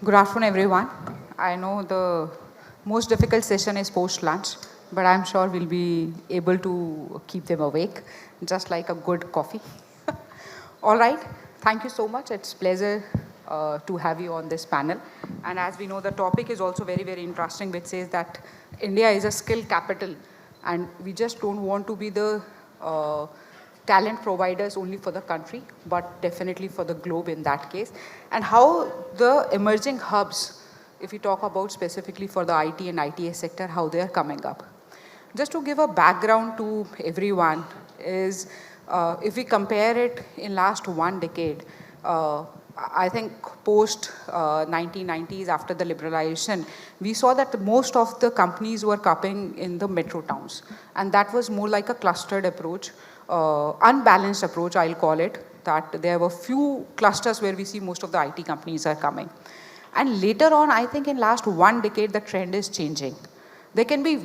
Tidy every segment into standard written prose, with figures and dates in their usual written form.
Good afternoon, everyone. I know the most difficult session is post-lunch, but I'm sure we'll be able to keep them awake, just like a good coffee. All right. Thank you so much. It's a pleasure to have you on this panel. And as we know, the topic is also very, very interesting, which says that India is a skill capital, and we just don't want to be the talent providers only for the country, but definitely for the globe in that case. And how the emerging hubs, if we talk about specifically for the IT and ITS sector, how they are coming up. Just to give a background to everyone is, if we compare it in last 1 decade, I think post 1990s, after the liberalization, we saw that most of the companies were coming in the metro towns. And that was more like a clustered approach, unbalanced approach, I'll call it, that there were few clusters where we see most of the IT companies are coming. And later on, I think in last 1 decade, the trend is changing. There can be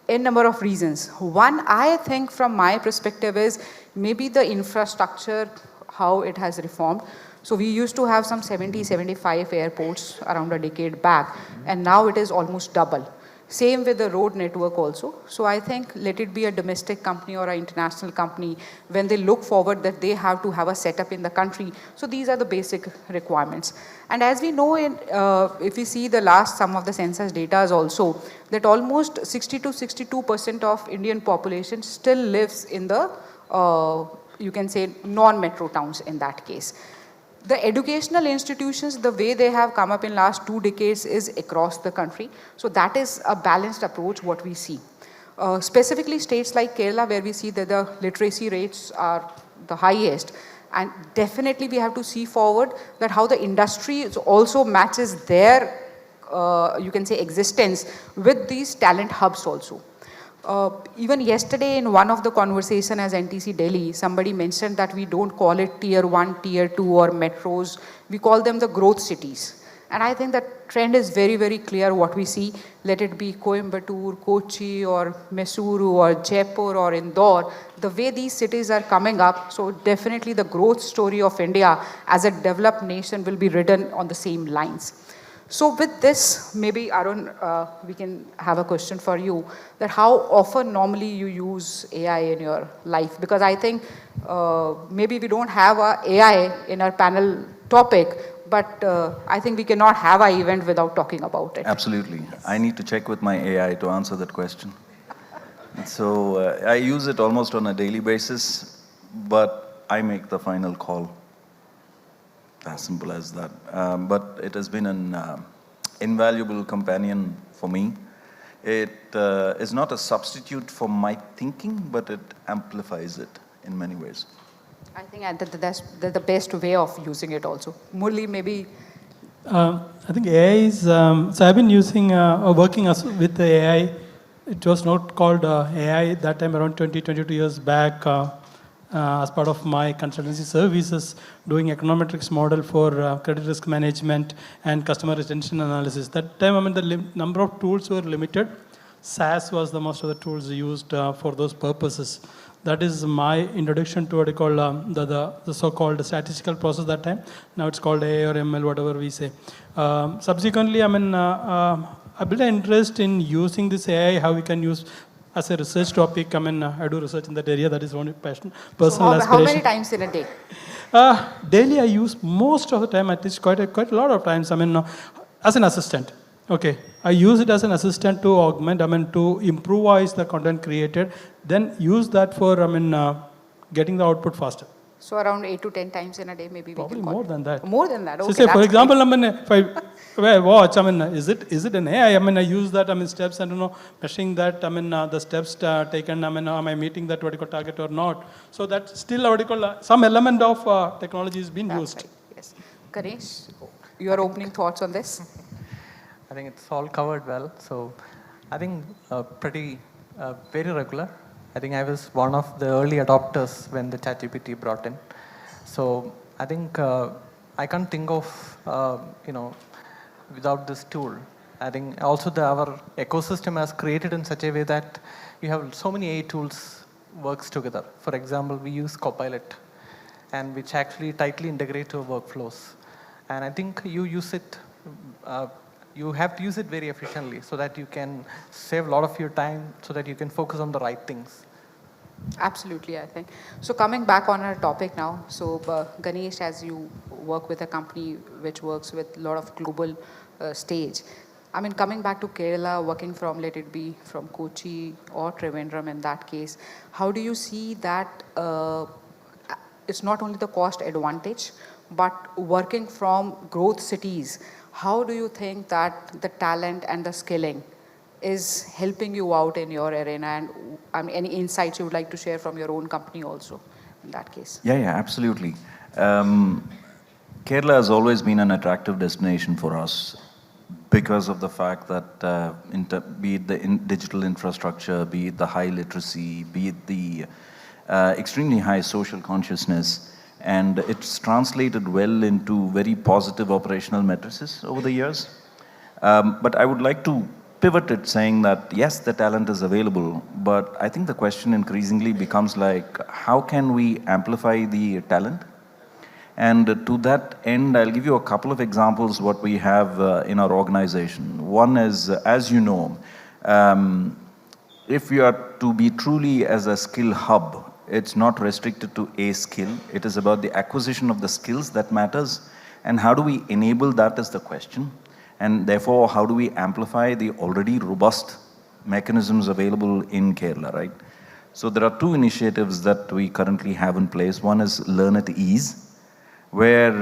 a number of reasons. One, I think from my perspective is maybe the infrastructure, how it has reformed. So we used to have some 70, 75 airports around a decade back, and now it is almost double. Same with the road network also. So I think let it be a domestic company or an international company, when they look forward that they have to have a setup in the country. So these are the basic requirements. And as we know, if we see the last some of the census data is also, that almost 60 to 62% of Indian population still lives in the, you can say, non-metro towns in that case. The educational institutions, the way they have come up in last 2 decades is across the country. So that is a balanced approach what we see. Specifically states like Kerala, where we see that the literacy rates are the highest. And definitely we have to see forward that how the industry also matches their, you can say, existence with these talent hubs also. Even yesterday in one of the conversation as NTC Delhi, somebody mentioned that we don't call it tier 1, tier 2 or metros. We call them the growth cities. And I think that trend is very, very clear what we see. Let it be Coimbatore, Kochi or Mysuru or Jaipur or Indore. The way these cities are coming up, so definitely the growth story of India as a developed nation will be written on the same lines. So with this, maybe Arun, we can have a question for you, that how often normally you use AI in your life? Because I think maybe we don't have a AI in our panel topic, but I think we cannot have an event without talking about it. Absolutely. Yes. I need to check with my AI to answer that question. So I use it almost on a daily basis, but I make the final call. As simple as that. But it has been an invaluable companion for me. It is not a substitute for my thinking, but it amplifies it in many ways. I think that's the best way of using it also. Murli, maybe. I think AI is, so I've been using, working with the AI. It was not called AI that time, around 22 years back. As part of my consultancy services, doing econometrics model for credit risk management and customer retention analysis. That time, I mean, the number of tools were limited. SAS was the most of the tools used for those purposes. That is my introduction to what I call the so-called statistical process that time. Now it's called AI or ML, whatever we say. Subsequently, I mean, I built an interest in using this AI, how we can use as a research topic. I mean, I do research in that area. That is one passion, personal aspiration. How many times in a day? Daily, I use most of the time, at least quite a lot of times. I mean, as an assistant. Okay, I use it as an assistant to augment. I mean, to improvise the content created. Then use that for, I mean, getting the output faster. So around 8 to 10 times in a day, maybe. Probably we can more than that. More than that. Okay. So say, for example, great. I mean, if I watch, I mean, is it an AI? I mean, I use that, I mean, steps and, measuring that, I mean, the steps taken, I mean, am I meeting that vertical target or not? So that still, some element of technology is being used. Right. Yes. Ganesh, your opening thoughts on this? I think it's all covered well. So I think very regular. I think I was one of the early adopters when the ChatGPT brought in. So I think I can't think of, without this tool. I think also our ecosystem has created in such a way that you have so many AI tools works together. For example, we use Copilot, and which actually tightly integrate to workflows. And I think you use it you have to use it very efficiently so that you can save a lot of your time so that you can focus on the right things. Absolutely, I think. So coming back on our topic now, so Ganesh, as you work with a company which works with a lot of global stage, I mean, coming back to Kerala, working from, let it be from Kochi or Trivandrum in that case, how do you see that it's not only the cost advantage, but working from growth cities, how do you think that the talent and the skilling is helping you out in your arena, and any insights you would like to share from your own company also in that case? Yeah, yeah, absolutely. Kerala has always been an attractive destination for us because of the fact that be it the digital infrastructure, be it the high literacy, be it the extremely high social consciousness, and it's translated well into very positive operational matrices over the years. But I would like to pivot it saying that yes, the talent is available, but I think the question increasingly becomes like, how can we amplify the talent? And to that end, I'll give you a couple of examples what we have in our organization. One is, as you know, if you are to be truly as a skill hub, it's not restricted to a skill. It is about the acquisition of the skills that matters. And how do we enable that is the question. And therefore, how do we amplify the already robust mechanisms available in Kerala, right? So there are two initiatives that we currently have in place. One is Learn at Ease, where,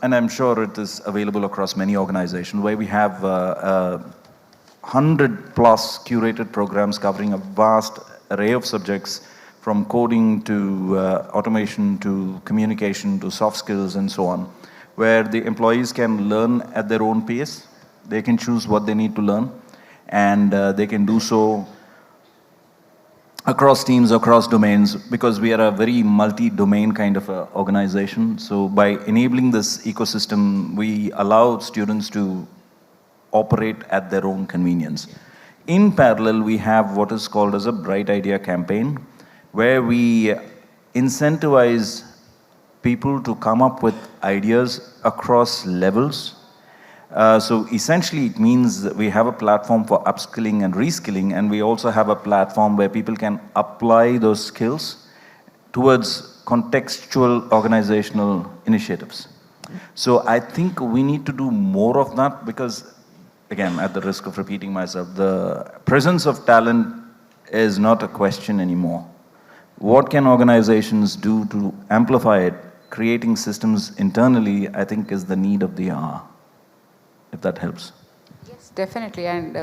and I'm sure it is available across many organizations, where we have 100 plus curated programs covering a vast array of subjects, from coding to automation to communication to soft skills and so on, where the employees can learn at their own pace. They can choose what they need to learn, and they can do so across teams, across domains, because we are a very multi-domain kind of a organization. So by enabling this ecosystem, we allow students to operate at their own convenience. In parallel, we have what is called as a Bright Idea campaign, where we incentivize people to come up with ideas across levels. So essentially it means that we have a platform for upskilling and reskilling, and we also have a platform where people can apply those skills towards contextual organizational initiatives. So I think we need to do more of that because, again, at the risk of repeating myself, the presence of talent is not a question anymore. What can organizations do to amplify it? Creating systems internally, I think, is the need of the hour, if that helps. Yes, definitely. And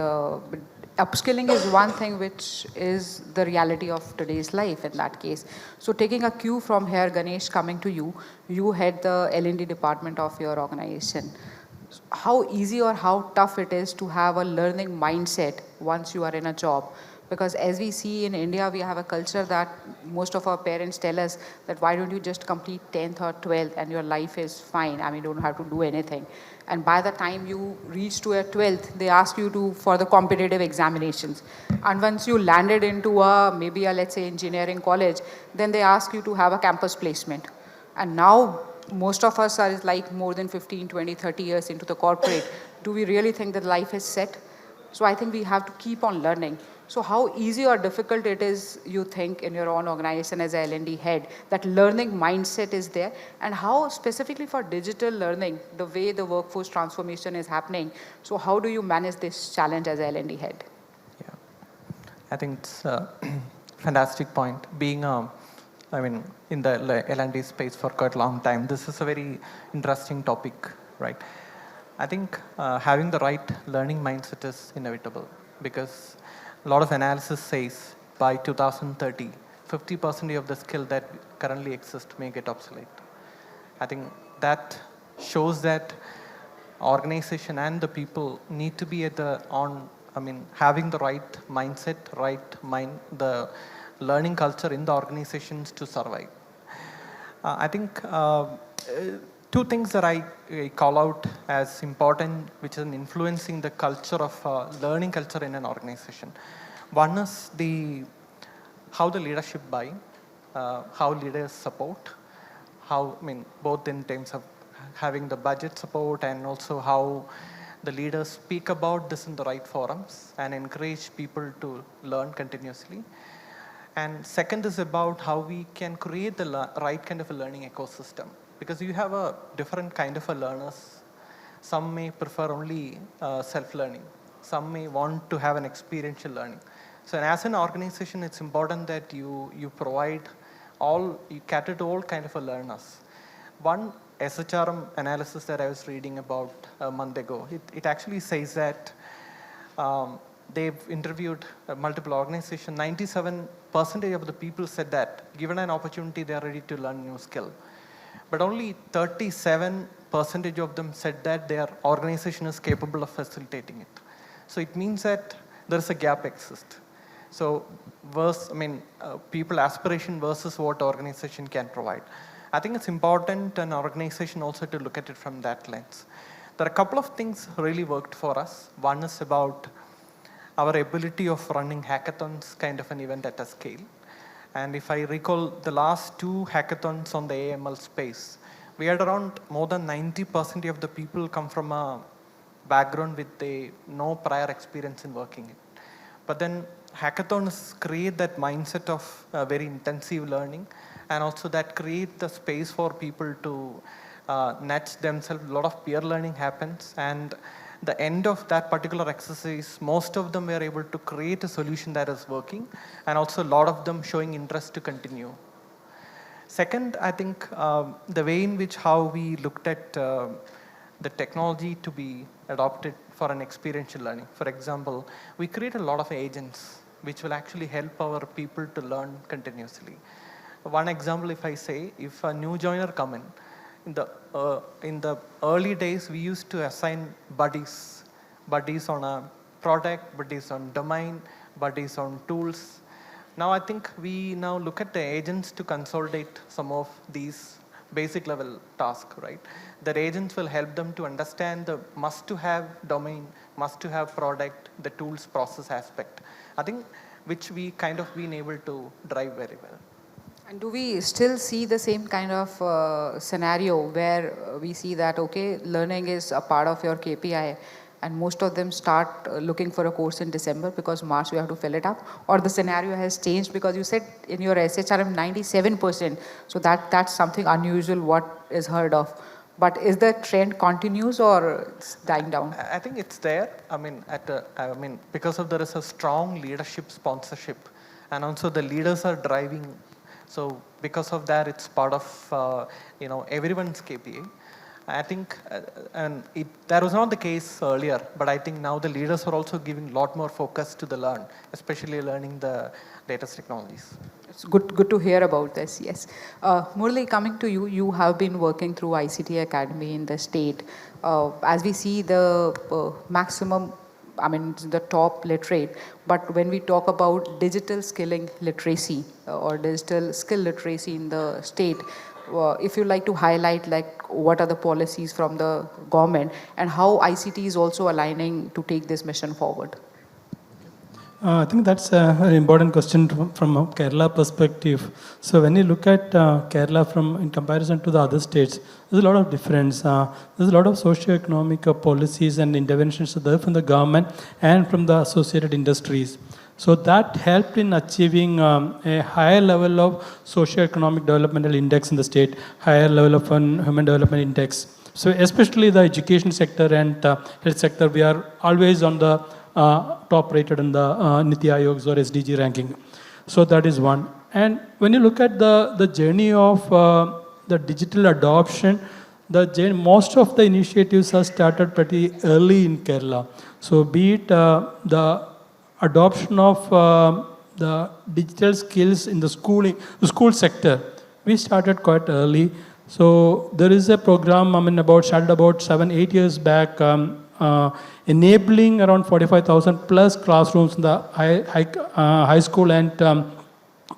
upskilling is one thing which is the reality of today's life in that case. So taking a cue from here, Ganesh, coming to you, you head the L&D department of your organization. How easy or how tough it is to have a learning mindset once you are in a job? Because as we see in India, we have a culture that most of our parents tell us that why don't you just complete 10th or 12th and your life is fine. I mean, you don't have to do anything. And by the time you reach to a 12th, they ask you to for the competitive examinations. And once you landed into maybe a, let's say, engineering college, then they ask you to have a campus placement. And now most of us are like more than 15, 20, 30 years into the corporate. Do we really think that life is set? So I think we have to keep on learning. So how easy or difficult it is, you think, in your own organization as a L&D head, that learning mindset is there, and how specifically for digital learning, the way the workforce transformation is happening, so how do you manage this challenge as a L&D head? Yeah, I think it's a fantastic point. Being in the L&D space for quite a long time, this is a very interesting topic, right? I think having the right learning mindset is inevitable, because a lot of analysis says by 2030, 50% of the skill that currently exist may get obsolete. I think that shows that organization and the people need to be at having the right mindset, the learning culture in the organizations to survive. I think two things that I call out as important, which is influencing the culture of learning culture in an organization. One is how the leadership buy, how leaders support, both in terms of having the budget support and also how the leaders speak about this in the right forums and encourage people to learn continuously. And second is about how we can create the right kind of a learning ecosystem, because you have a different kind of a learners. Some may prefer only self-learning. Some may want to have an experiential learning. So as an organization, it's important that you cater to all kind of a learners. One SHRM analysis that I was reading about a month ago, it actually says that they've interviewed multiple organizations. 97% of the people said that given an opportunity, they are ready to learn new skill. But only 37% of them said that their organization is capable of facilitating it. So it means that there is a gap exists. So people aspiration versus what organization can provide. I think it's important an organization also to look at it from that lens. There are a couple of things really worked for us. One is about our ability of running hackathons, kind of an event at a scale. And if I recall the last 2 hackathons on the AML space, we had around more than 90% of the people come from a background with no prior experience in working it. But then hackathons create that mindset of very intensive learning, and also that create the space for people to nudge themselves. A lot of peer learning happens, and the end of that particular exercise, most of them were able to create a solution that is working, and also a lot of them showing interest to continue. Second, I think the way in which how we looked at the technology to be adopted for an experiential learning. For example, we create a lot of agents which will actually help our people to learn continuously. One example, if I say, if a new joiner come in the early days, we used to assign buddies on a product, buddies on domain, buddies on tools. Now I think we now look at the agents to consolidate some of these basic level tasks, right? The agents will help them to understand the must to have domain, must to have product, the tools process aspect. I think which we kind of been able to drive very well. And do we still see the same kind of scenario where we see that, okay, learning is a part of your KPI and most of them start looking for a course in December because March you have to fill it up? Or the scenario has changed because you said in your SHRM 97%, so that's something unusual what is heard of. But is the trend continues or it's dying down? I think it's there. Because of there is a strong leadership sponsorship, and also the leaders are driving. So because of that, it's part of everyone's KPI. I think, that was not the case earlier, but I think now the leaders are also giving a lot more focus to the learn, especially learning the latest technologies. It's good to hear about this, yes. Murali, coming to you, you have been working through ICT Academy in the state. As we see the maximum, the top literate, but when we talk about digital skilling literacy or digital skill literacy in the state, if you like to highlight what are the policies from the government and how ICT is also aligning to take this mission forward. I think that's a very important question from a Kerala perspective. So when you look at Kerala in comparison to the other states, there's a lot of difference. There's a lot of socio-economic policies and interventions there from the government and from the associated industries. So that helped in achieving a higher level of socio-economic developmental index in the state, higher level of human development index. So especially the education sector and health sector, we are always on the top rated in the Niti Aayog's or SDG ranking. So that is one. And when you look at the journey of the digital adoption, most of the initiatives are started pretty early in Kerala. So be it the adoption of the digital skills in the school sector, we started quite early. So there is a program, started about 7-8 years back, enabling around 45,000 plus classrooms in the high school and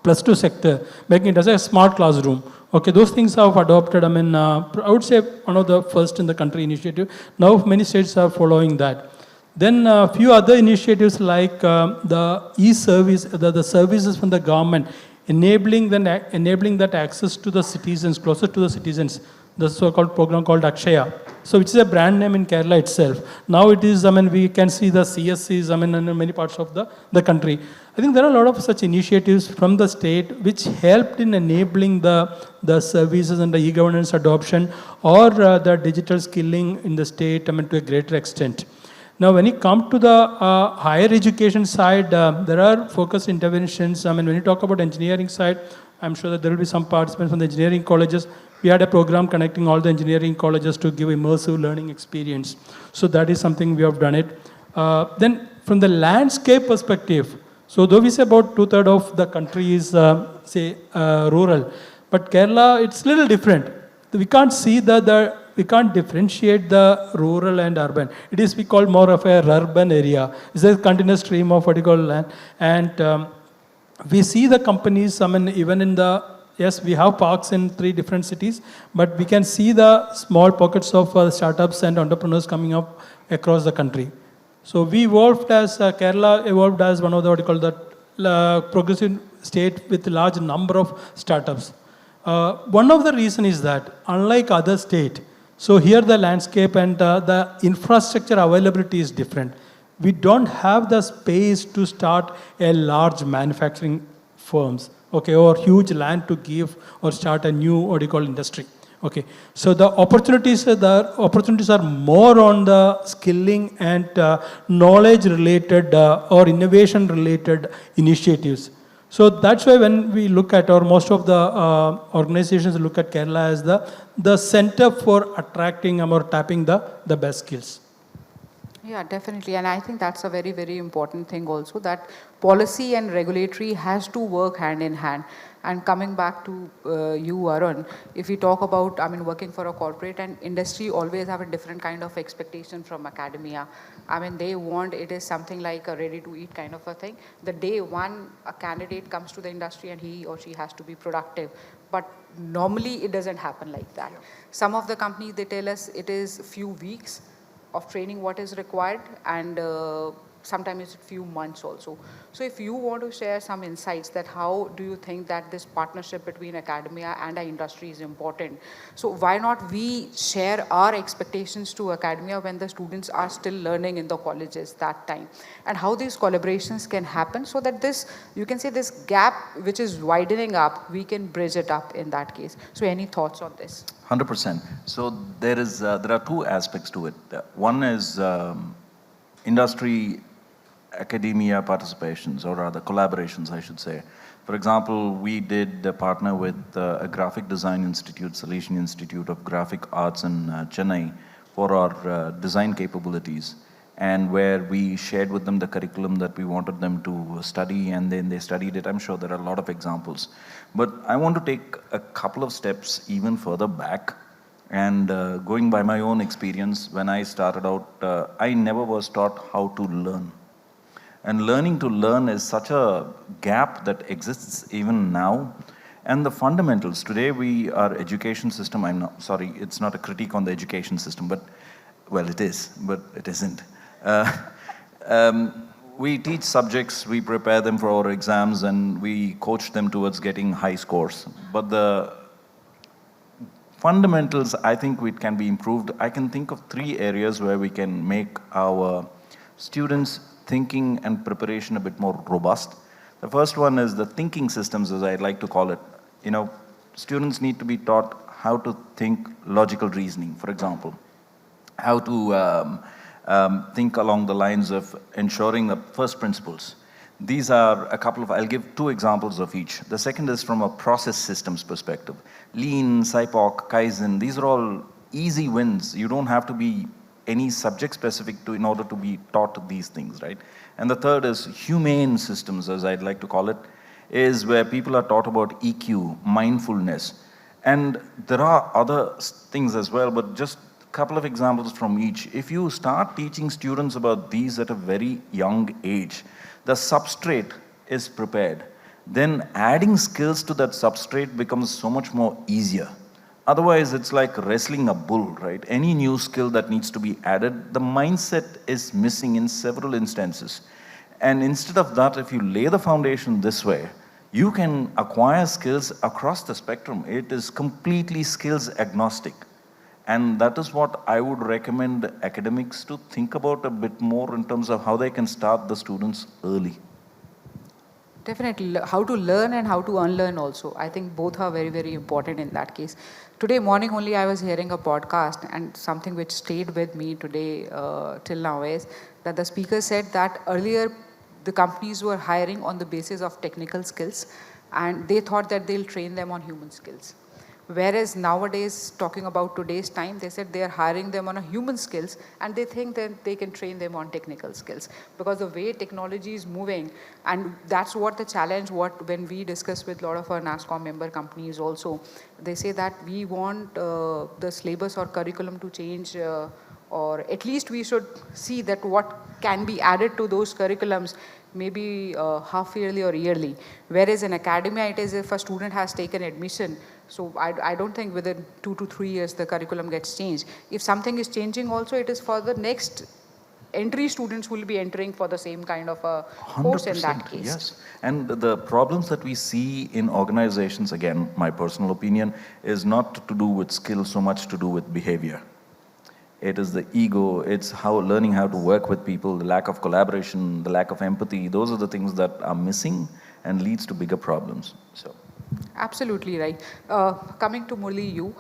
plus 2 sector, making it as a smart classroom. Okay, those things have adopted. I would say one of the first in the country initiative. Now many states are following that. Then a few other initiatives like the e-service, the services from the government, enabling that access to the citizens, closer to the citizens. the so-called program called Akshaya. So which is a brand name in Kerala itself. Now it is, we can see the CSCs, in many parts of the country. I think there are a lot of such initiatives from the state which helped in enabling the services and the e-governance adoption or the digital skilling in the state, to a greater extent. Now, when you come to the higher education side, there are focused interventions. When you talk about engineering side, I'm sure that there will be some participants from the engineering colleges. We had a program connecting all the engineering colleges to give immersive learning experience. So that is something we have done it. Then from the landscape perspective, so though we say about 2/3 of the country is, rural, but Kerala, it's a little different. We can't see we can't differentiate the rural and urban. It is, we call more of a urban area. It's a continuous stream of what you call land. And we see the companies, even in the, yes, we have parks in 3 different cities, but we can see the small pockets of startups and entrepreneurs coming up across the country. So we evolved as, Kerala evolved as one of the, what you call the progressive state with a large number of startups. One of the reasons is that, unlike other states, so here the landscape and the infrastructure availability is different. We don't have the space to start a large manufacturing firms, okay, or huge land to give or start a new, what you call, industry. Okay, so the opportunities are more on the skilling and knowledge related or innovation related initiatives. So that's why when we look at, or most of the organizations look at Kerala as the center for attracting or tapping the best skills. Yeah, definitely. And I think that's a very, very important thing also, that policy and regulatory has to work hand in hand. And coming back to you, Arun, if we talk about, working for a corporate and industry always have a different kind of expectation from academia. They want, it is something like a ready-to-eat kind of a thing. The day one, a candidate comes to the industry and he or she has to be productive. But normally it doesn't happen like that. Yeah. Some of the companies, they tell us it is few weeks of training what is required, and sometimes it's a few months also. So if you want to share some insights, that how do you think that this partnership between academia and our industry is important? So why not we share our expectations to academia when the students are still learning in the colleges that time, and how these collaborations can happen so that this, you can say, this gap which is widening up, we can bridge it up in that case. So any thoughts on this? 100%. So there are 2 aspects to it. One is industry academia participations, or rather collaborations, I should say. For example, we did partner with a graphic design institute, Salesian Institute of Graphic Arts in Chennai, for our design capabilities, and where we shared with them the curriculum that we wanted them to study, and then they studied it. I'm sure there are a lot of examples. But I want to take a couple of steps even further back, and going by my own experience, when I started out, I never was taught how to learn. And learning to learn is such a gap that exists even now. And the fundamentals, today our education system, sorry, it's not a critique on the education system, but, well, it is, but it isn't. We teach subjects, we prepare them for our exams, and we coach them towards getting high scores. But the fundamentals, I think it can be improved. I can think of 3 areas where we can make our students' thinking and preparation a bit more robust. The first one is the thinking systems, as I like to call it. Students need to be taught how to think logical reasoning, for example. How to think along the lines of ensuring the first principles. These are a couple of, I'll give 2 examples of each. The second is from a process systems perspective. Lean, SIPOC, Kaizen, these are all easy wins. You don't have to be any subject specific in order to be taught these things, right? And the third is humane systems, as I'd like to call it, is where people are taught about EQ, mindfulness. And there are other things as well, but just a couple of examples from each. If you start teaching students about these at a very young age, the substrate is prepared. Then adding skills to that substrate becomes so much more easier. Otherwise, it's like wrestling a bull, right? Any new skill that needs to be added, the mindset is missing in several instances. And instead of that, if you lay the foundation this way, you can acquire skills across the spectrum. It is completely skills agnostic. And that is what I would recommend academics to think about a bit more in terms of how they can start the students early. Definitely, how to learn and how to unlearn also. I think both are very, very important in that case. Today morning only I was hearing a podcast, and something which stayed with me today till now is that the speaker said that earlier the companies were hiring on the basis of technical skills, and they thought that they'll train them on human skills. Whereas nowadays, talking about today's time, they said they are hiring them on a human skills, and they think that they can train them on technical skills. Because the way technology is moving, and that's what the challenge, when we discuss with a lot of our Nasscom member companies also, they say that we want the syllabus or curriculum to change, or at least we should see that what can be added to those curriculums, maybe half yearly or yearly. Whereas in academia, it is if a student has taken admission, so I don't think within 2 to 3 years the curriculum gets changed. If something is changing also, it is for the next entry students who will be entering for the same kind of a course in that case. Yes. And the problems that we see in organizations, again, my personal opinion, is not to do with skill so much to do with behavior. It is the ego, it's learning how to work with people, the lack of collaboration, the lack of empathy. Those are the things that are missing and leads to bigger problems. So. Absolutely right. Coming to Murali,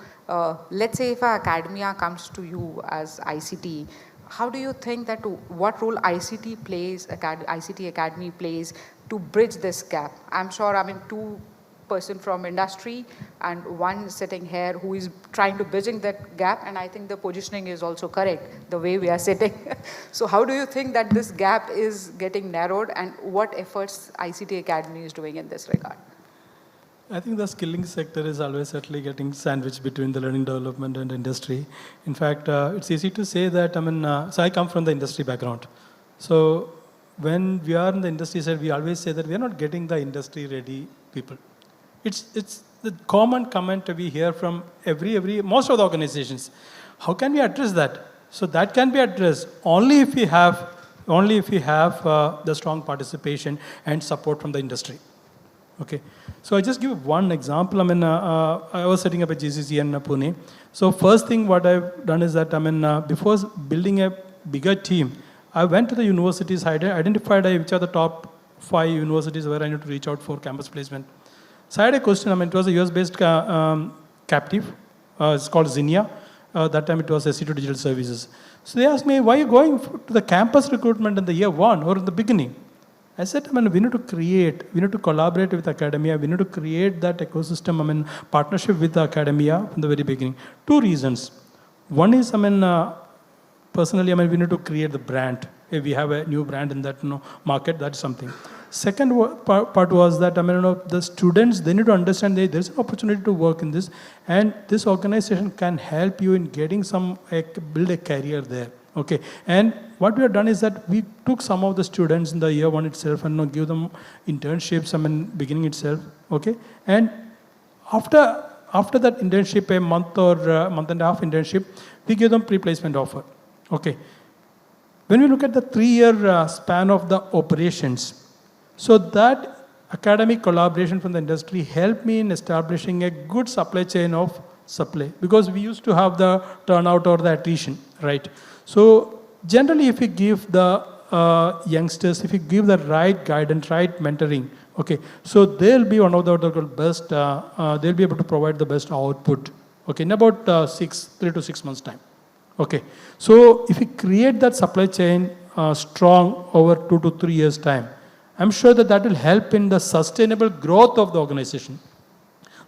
let's say if academia comes to you as ICT, how do you think that what role ICT Academy plays to bridge this gap? I'm sure, two person from industry and one sitting here who is trying to bridging that gap, and I think the positioning is also correct, the way we are sitting. So how do you think that this gap is getting narrowed, and what efforts ICT Academy is doing in this regard? I think the skilling sector is always certainly getting sandwiched between the learning development and industry. In fact, it's easy to say that, so I come from the industry background. So when we are in the industry side, we always say that we are not getting the industry ready people. It's the common comment we hear from most of the organizations. How can we address that? So that can be addressed only if we have the strong participation and support from the industry. Okay, so I just give one example. I was setting up a GCC in Pune. So first thing what I've done is that, before building a bigger team, I went to the universities, I identified which are the top 5 universities where I need to reach out for campus placement. So I had a question, it was a US-based captive, it's called Zinnia. That time it was SC2 Digital Services. So they asked me, why are you going to the campus recruitment in the year 1 or in the beginning? I said, we need to collaborate with academia, we need to create that ecosystem, partnership with the academia from the very beginning. 2 reasons. One is, personally, we need to create the brand. If we have a new brand in that market, that's something. Second part was that, the students, they need to understand that there's an opportunity to work in this, and this organization can help you in getting build a career there. Okay, and what we have done is that we took some of the students in the year 1 itself and give them internships, beginning itself, okay? And after that internship, a month or month and a half internship, we give them pre-placement offer, okay? When we look at the 3-year span of the operations, so that academic collaboration from the industry helped me in establishing a good supply chain of supply, because we used to have the turnout or the attrition, right? So generally, if you give the youngsters, if you give the right guidance, right mentoring, okay, so they'll be one of the best, they'll be able to provide the best output, okay, in about 3 to 6 months time, okay. So if you create that supply chain strong over 2 to 3 years time, I'm sure that will help in the sustainable growth of the organization.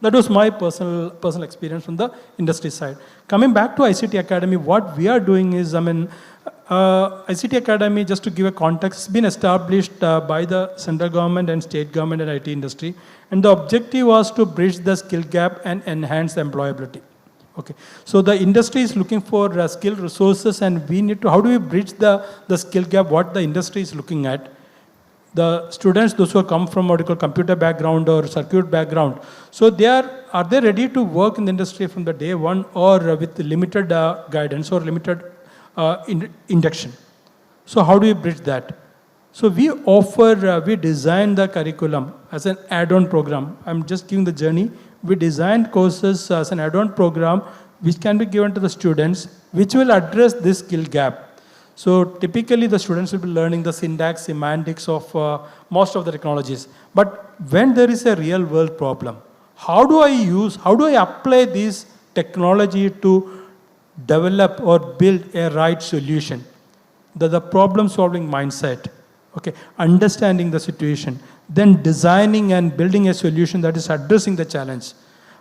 That was my personal experience from the industry side. Coming back to ICT Academy, what we are doing is, ICT Academy, just to give a context, has been established by the central government and state government and IT industry. And the objective was to bridge the skill gap and enhance employability. Okay. So the industry is looking for skilled resources, and we need to, how do we bridge the skill gap, what the industry is looking at? The students, those who come from what you call computer background or circuit background, so are they ready to work in the industry from the day 1, or with limited guidance or limited induction? So how do we bridge that? So we we design the curriculum as an add-on program. I'm just giving the journey. We designed courses as an add-on program which can be given to the students, which will address this skill gap. So typically the students will be learning the syntax, semantics of most of the technologies. But when there is a real world problem, how do I apply this technology to develop or build a right solution? The problem solving mindset, okay, understanding the situation, then designing and building a solution that is addressing the challenge.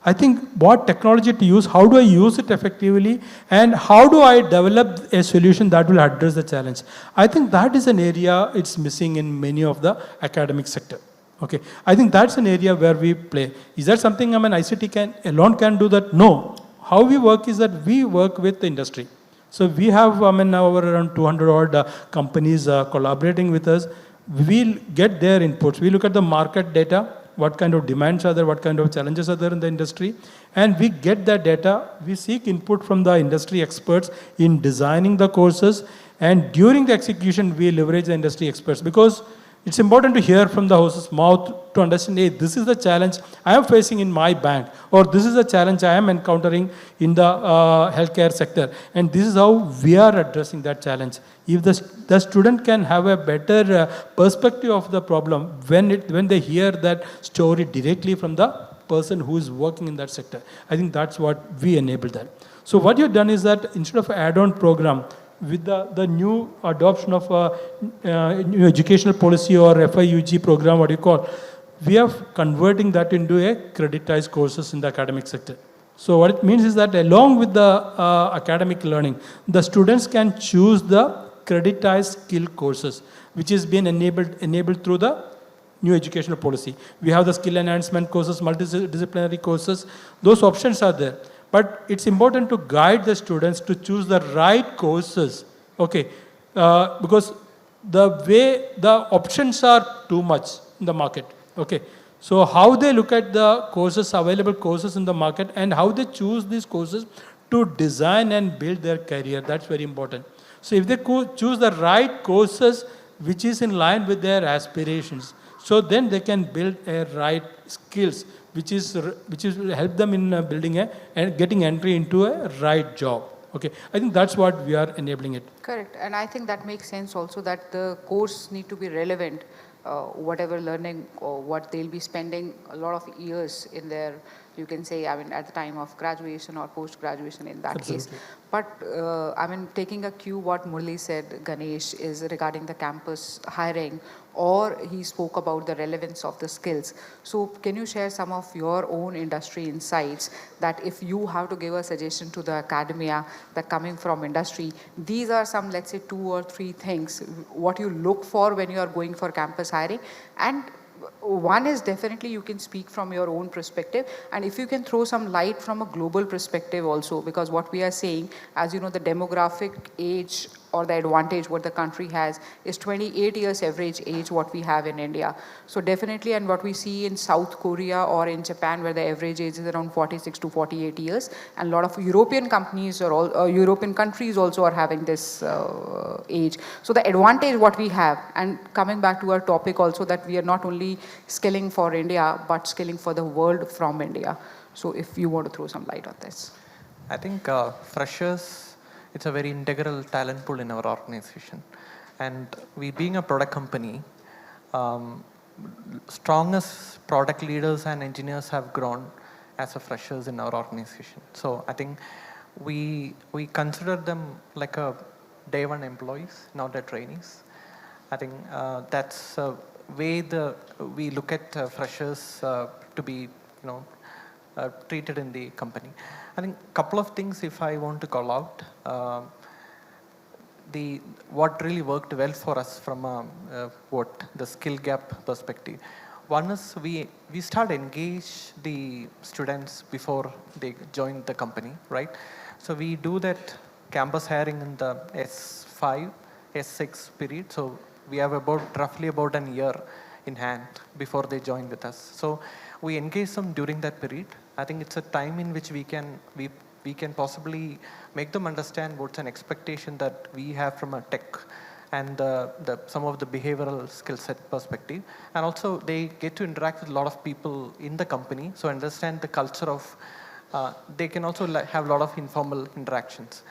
I think what technology to use, how do I use it effectively, and how do I develop a solution that will address the challenge? I think that is an area it's missing in many of the academic sector. Okay, I think that's an area where we play. Is that something ICT alone can do that? No. How we work is that we work with the industry. So we have now around 200 odd companies collaborating with us. We'll get their inputs. We look at the market data, what kind of demands are there, what kind of challenges are there in the industry, and we get that data. We seek input from the industry experts in designing the courses, and during the execution, we leverage the industry experts, because it's important to hear from the horse's mouth to understand, hey, this is the challenge I am facing in my bank, or this is the challenge I am encountering in the healthcare sector, and this is how we are addressing that challenge. If the student can have a better perspective of the problem when they hear that story directly from the person who is working in that sector, I think that's what we enable that. So what you've done is that instead of add-on program, with the new adoption of new educational policy or FIUG program, what you call, we are converting that into a creditized courses in the academic sector. So what it means is that along with the academic learning, the students can choose the creditized skill courses, which is being enabled through the new educational policy. We have the skill enhancement courses, multidisciplinary courses. Those options are there. But it's important to guide the students to choose the right courses, okay? Because the options are too much in the market, okay? So how they look at the courses, available courses in the market, and how they choose these courses to design and build their career, that's very important. So if they choose the right courses, which is in line with their aspirations, so then they can build a right skills, which will help them in building and getting entry into a right job. Okay, I think that's what we are enabling it. Correct, and I think that makes sense also, that the course need to be relevant, whatever learning or what they'll be spending a lot of years in their, you can say, at the time of graduation or post-graduation in that Absolutely. case. But taking a cue what Murali said, Ganesh, is regarding the campus hiring, or he spoke about the relevance of the skills. So can you share some of your own industry insights, that if you have to give a suggestion to the academia that coming from industry, these are some, let's say, 2 or 3 things, what you look for when you are going for campus hiring? And one is definitely you can speak from your own perspective, and if you can throw some light from a global perspective also, because what we are saying, as you know, the demographic age or the advantage what the country has is 28 years average age what we have in India. So definitely, and what we see in South Korea or in Japan, where the average age is around 46 to 48 years, and a lot of European companies or all European countries also are having this age. So the advantage what we have, and coming back to our topic also, that we are not only skilling for India but skilling for the world from India. So if you want to throw some light on this. I think freshers, it's a very integral talent pool in our organization. And we being a product company, strongest product leaders and engineers have grown as a freshers in our organization. So I think we consider them like a day one employees, not the trainees. I think that's a way we look at freshers to be, treated in the company. I think a couple of things if I want to call out. What really worked well for us from the skill gap perspective. One is we start engage the students before they join the company, right? So we do that campus hiring in the S5, S6 period. So we have roughly about a year in hand before they join with us. So we engage them during that period. I think it's a time in which we can possibly make them understand what's an expectation that we have from a tech and some of the behavioral skill set perspective. And also they get to interact with a lot of people in the company, so understand the culture of they can also have a lot of informal interactions.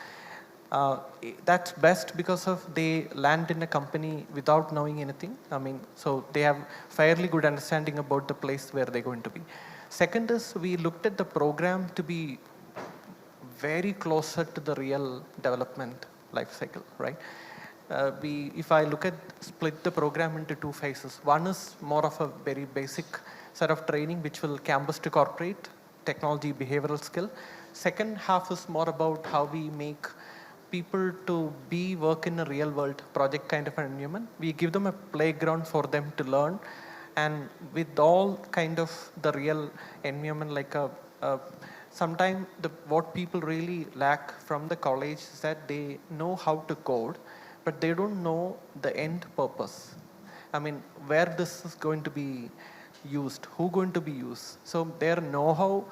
That's best because of they land in a company without knowing anything. I mean, so they have fairly good understanding about the place where they're going to be. Second is we looked at the program to be very closer to the real development life cycle, right? If I look at split the program into two phases, one is more of a very basic set of training which will campus to corporate, technology, behavioral skill. Second half is more about how we make people to work in a real world project kind of an environment. We give them a playground for them to learn, and with all kind of the real environment, like sometimes what people really lack from the college is that they know how to code, but they don't know the end purpose. I mean, where this is going to be used, who going to be used. So their know-how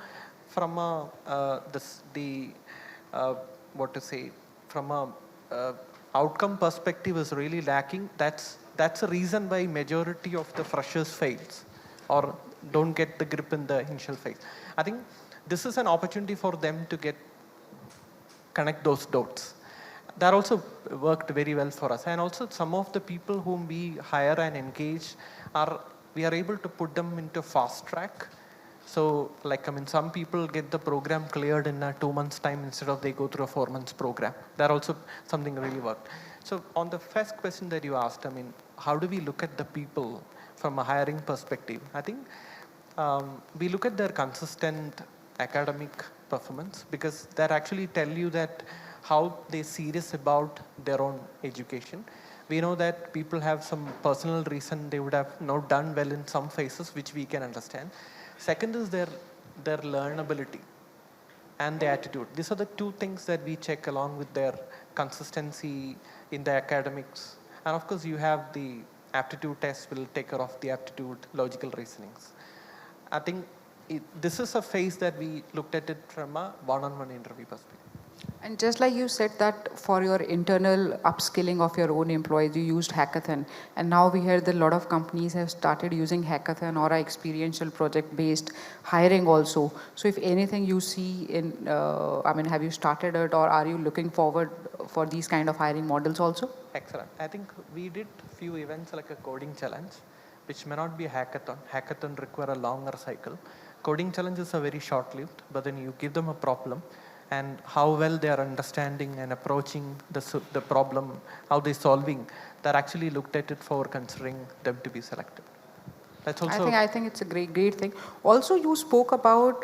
from from a outcome perspective is really lacking. That's a reason why majority of the freshers fails or don't get the grip in the initial phase. I think this is an opportunity for them to connect those dots. That also worked very well for us. And also some of the people whom we hire and engage we are able to put them into fast track. So like, I mean, some people get the program cleared in 2 months time instead of they go through a 4 months program. That also something really worked. So on the first question that you asked, I mean, how do we look at the people from a hiring perspective? I think we look at their consistent academic performance, because that actually tell you that how they're serious about their own education. We know that people have some personal reason they would have not done well in some phases, which we can understand. Second is their learnability and the attitude. These are the two things that we check along with their consistency in the academics. And of course, you have the aptitude test will take care of the aptitude, logical reasonings. I think this is a phase that we looked at it from a one-on-one interview perspective. And just like you said that for your internal upskilling of your own employees, you used hackathon. And now we hear that a lot of companies have started using hackathon or experiential project-based hiring also. So if anything you see in, I mean, have you started it, or are you looking forward for these kind of hiring models also? Excellent. I think we did few events like a coding challenge, which may not be a hackathon. Hackathon require a longer cycle. Coding challenges are very short-lived, but then you give them a problem, and how well they are understanding and approaching the problem, how they're solving, they're actually looked at it for considering them to be selected. That's also. I think it's a great thing. Also, you spoke about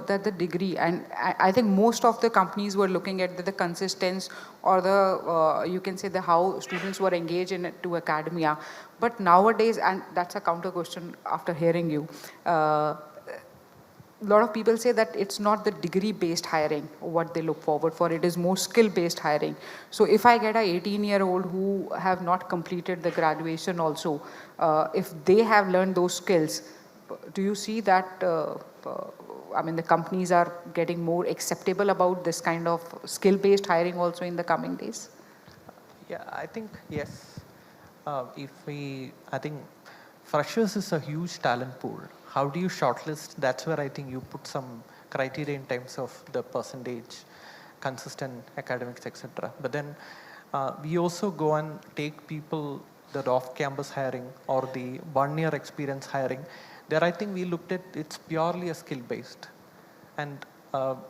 that the degree, and I think most of the companies were looking at the consistency or the you can say the how students were engaged into academia. But nowadays, and that's a counter question after hearing you. A lot of people say that it's not the degree-based hiring what they look forward for, it is more skill-based hiring. So if I get a 18-year-old who have not completed the graduation also, if they have learned those skills, do you see that, I mean, the companies are getting more acceptable about this kind of skill-based hiring also in the coming days? Yeah, I think yes. I think freshers is a huge talent pool. How do you shortlist? That's where I think you put some criteria in terms of the percentage, consistent academics, etc. But then we also go and take people that off-campus hiring or the one-year experience hiring. There I think we looked at it's purely a skill-based, and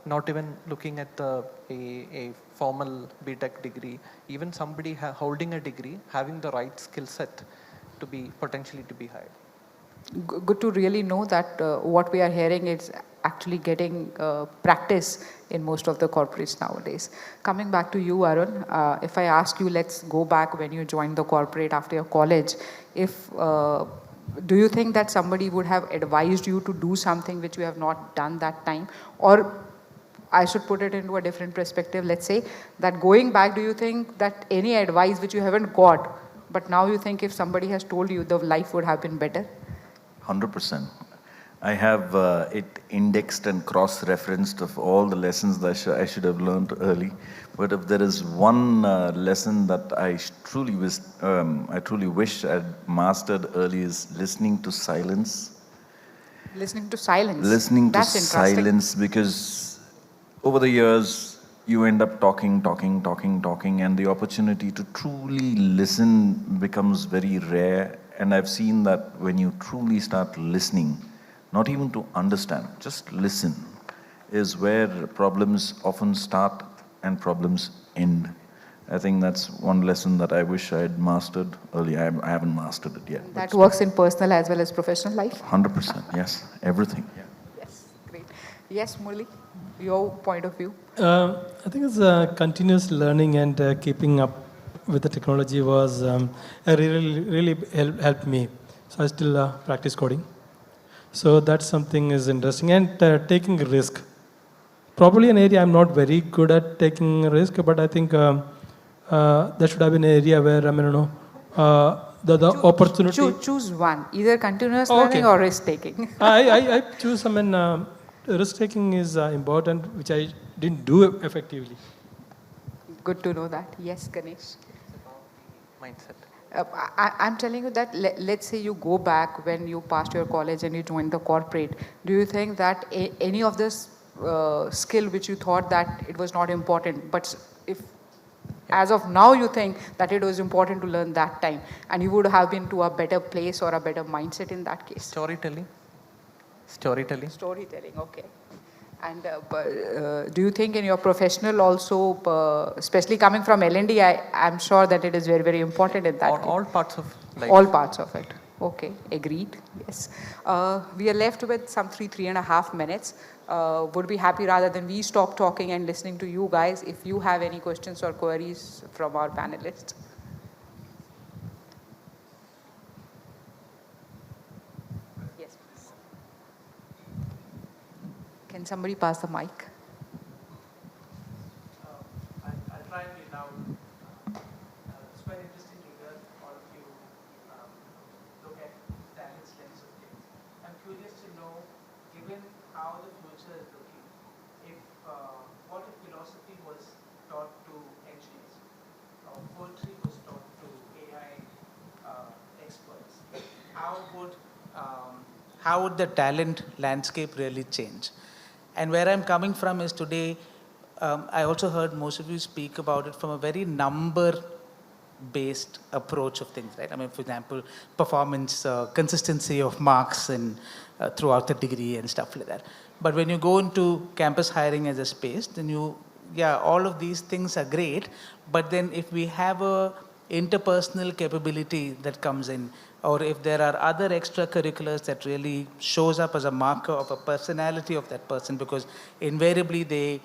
not even looking at a formal BTech degree. Even somebody holding a degree, having the right skill set to be potentially to be hired. Good to really know that what we are hearing is actually getting practice in most of the corporates nowadays. Coming back to you, Arun, if I ask you, let's go back when you joined the corporate after your college. Do you think that somebody would have advised you to do something which you have not done that time? Or I should put it into a different perspective. Let's say that going back, do you think that any advice which you haven't got, but now you think if somebody has told you, the life would have been better? 100%. I have it indexed and cross-referenced of all the lessons that I should have learned early. But if there is one lesson that I truly wish I'd mastered early is listening to silence. Listening to silence. Listening to That's interesting. silence, because over the years, you end up talking, and the opportunity to truly listen becomes very rare. And I've seen that when you truly start listening, not even to understand, just listen, is where problems often start and problems end. I think that's one lesson that I wish I had mastered earlier. I haven't mastered it yet. That works in personal as well as professional life? 100%, yes, everything. Yeah. Yes, great. Yes, Murali, your point of view? I think it's continuous learning and keeping up with the technology was really helped me. So I still practice coding. So that's something is interesting. And taking risk. Probably an area I'm not very good at taking risk, but I think there should have been an area where, the opportunity. Choose one, either continuous Oh, learning okay. or risk taking. I choose, risk taking is important, which I didn't do effectively. Good to know that. Yes, Ganesh. Mindset. I'm telling you that let's say you go back when you passed your college and you joined the corporate. Do you think that any of this skill which you thought that it was not important, but if as of now you think that it was important to learn that time and you would have been to a better place or a better mindset in that case? Storytelling. Storytelling, okay. And do you think in your professional also, especially coming from L&D, I'm sure that it is very, very important in that. All parts of life. All parts of it. Okay, agreed. Yes. We are left with some 3.5 minutes. Would be happy rather than we stop talking and listening to you guys if you have any questions or queries from our panelists. Yes, please. Can somebody pass the mic? I'll try and be loud. It's quite interesting to hear all of you look at talent's lens of things. I'm curious to know, given how the future is looking, if what if philosophy was taught to engineers, or poetry was taught to AI experts, how would the talent landscape really change? And where I'm coming from is today, I also heard most of you speak about it from a very number-based approach of things, right? I mean, for example, performance, consistency of marks and throughout the degree and stuff like that. But when you go into campus hiring as a space, then all of these things are great. But then if we have a interpersonal capability that comes in, or if there are other extracurriculars that really shows up as a marker of a personality of that person, because invariably they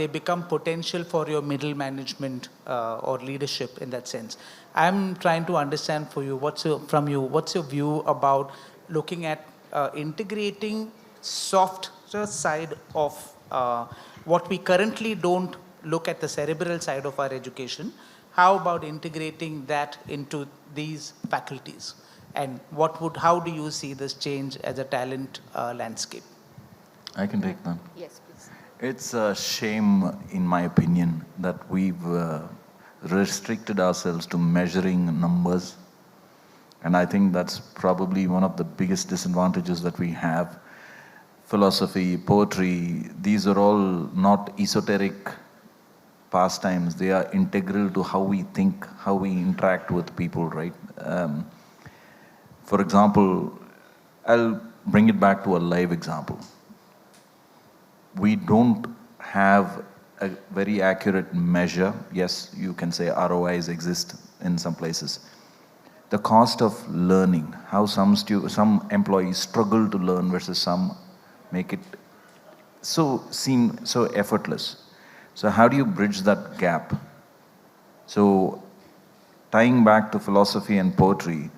become potential for your middle management or leadership in that sense. I'm trying to understand for you, what's your view about looking at integrating soft side of what we currently don't look at the cerebral side of our education. How about integrating that into these faculties? And how do you see this change as a talent landscape? I can take that. Yes, please. It's a shame, in my opinion, that we've restricted ourselves to measuring numbers. And I think that's probably one of the biggest disadvantages that we have. Philosophy, poetry, these are all not esoteric pastimes. They are integral to how we think, how we interact with people, right? For example, I'll bring it back to a live example. We don't have a very accurate measure. Yes, you can say ROIs exist in some places. The cost of learning, how some employees struggle to learn versus some make it seem so effortless. So how do you bridge that gap? So tying back to philosophy and poetry,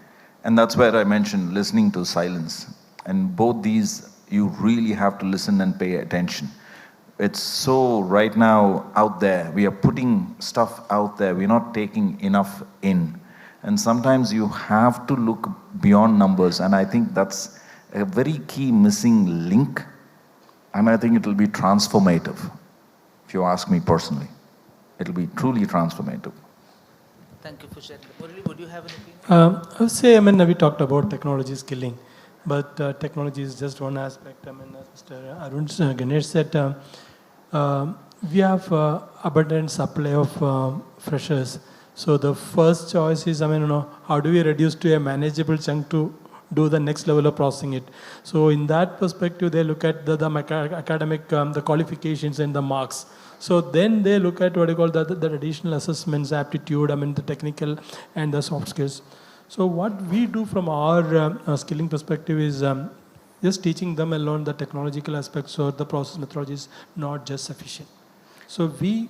and that's where I mentioned listening to silence. And both these, you really have to listen and pay attention. It's so right now out there, we are putting stuff out there, we're not taking enough in. And sometimes you have to look beyond numbers, and I think that's a very key missing link, and I think it will be transformative, if you ask me personally. It will be truly transformative. Thank you for sharing. Murali, would you have anything? I would say, we talked about technology skilling, but technology is just one aspect. As Mr. Arun Ganesh said, We have abundant supply of freshers. So the first choice is, how do we reduce to a manageable chunk to do the next level of processing it? So in that perspective, they look at the academic, the qualifications and the marks. So then they look at what you call the additional assessments, aptitude, the technical and the soft skills. So what we do from our skilling perspective is just teaching them alone the technological aspects or the process methodology is not just sufficient. So we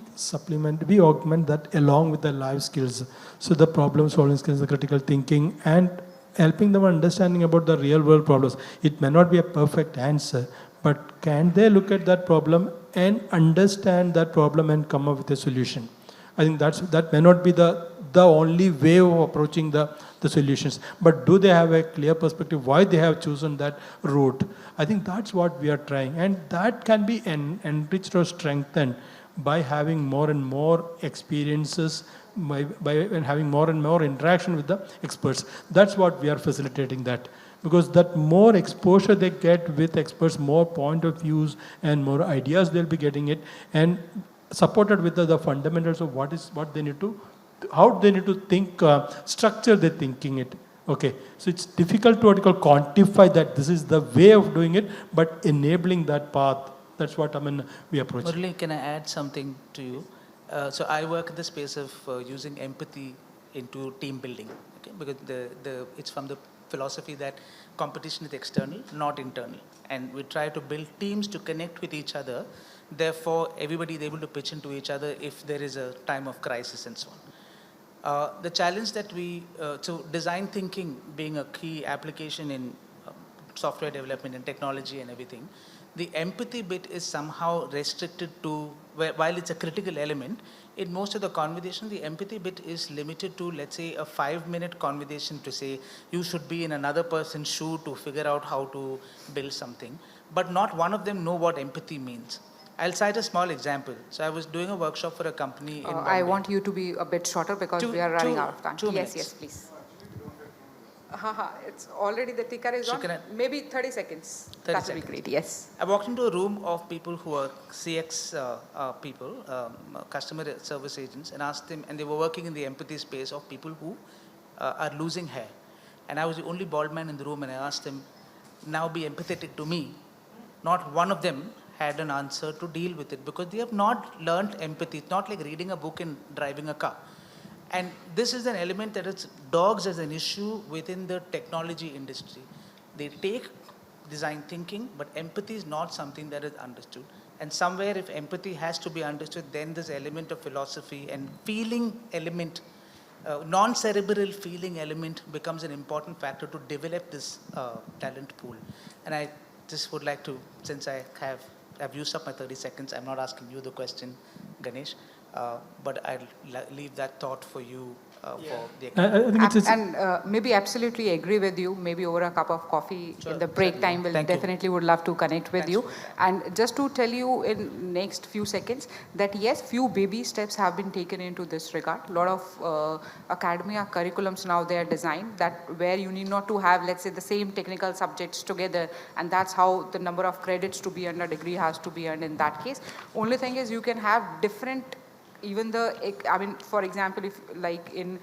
augment that along with the life skills. So the problem solving skills, the critical thinking, and helping them understanding about the real world problems. It may not be a perfect answer, but can they look at that problem and understand that problem and come up with a solution? I think that may not be the only way of approaching the solutions, but do they have a clear perspective why they have chosen that route? I think that's what we are trying, and that can be enriched or strengthened by having more and more experiences, by having more and more interaction with the experts. That's what we are facilitating that. Because that more exposure they get with experts, more point of views and more ideas they'll be getting it, and supported with the fundamentals of what they need to, how they need to think, structure their thinking it. Okay, so it's difficult to quantify that this is the way of doing it, but enabling that path, that's what we approach. Murali, can I add something to you? So I work in the space of using empathy into team building, okay? Because it's from the philosophy that competition is external, not internal. And we try to build teams to connect with each other. Therefore, everybody is able to pitch into each other if there is a time of crisis and so on. The challenge that so design thinking being a key application in software development and technology and everything, the empathy bit is somehow restricted to, while it's a critical element, in most of the conversation, the empathy bit is limited to, let's say, a 5-minute conversation to say, you should be in another person's shoe to figure out how to build something. But not one of them know what empathy means. I'll cite a small example. So I was doing a workshop for a company in Bombay. I want you to be a bit shorter because we are running out of time. Minutes. Yes, please. It's already the ticker is on. Maybe 30 seconds. 30 that seconds. would be great, yes. I walked into a room of people who are CX people, customer service agents, and asked them, and they were working in the empathy space of people who are losing hair. And I was the only bald man in the room, and I asked them, now be empathetic to me. Not one of them had an answer to deal with it because they have not learned empathy. It's not like reading a book and driving a car. And this is an element that is dogs as an issue within the technology industry. They take design thinking, but empathy is not something that is understood. And somewhere if empathy has to be understood, then this element of philosophy and feeling element, non-cerebral feeling element becomes an important factor to develop this talent pool. And I just would like to, since I've used up my 30 seconds, I'm not asking you the question, Ganesh. But I'll leave that thought for you for the I think it's and maybe absolutely agree with you. Maybe over a cup of coffee in the break time, we'll definitely would love to connect with you. And just to tell you in next few seconds that yes, few baby steps have been taken into this regard. A lot of academia curriculums now they are designed that where you need not to have, let's say, the same technical subjects together, and that's how the number of credits to be earned a degree has to be earned in that case. Only thing is you can have different. Even for example, if like in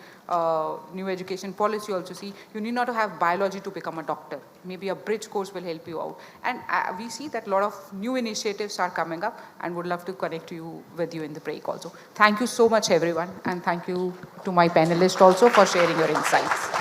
new education policy also see, you need not to have biology to become a doctor. Maybe a bridge course will help you out. And we see that a lot of new initiatives are coming up and would love to connect with you in the break also. Thank you so much everyone, and thank you to my panelists also for sharing your insights.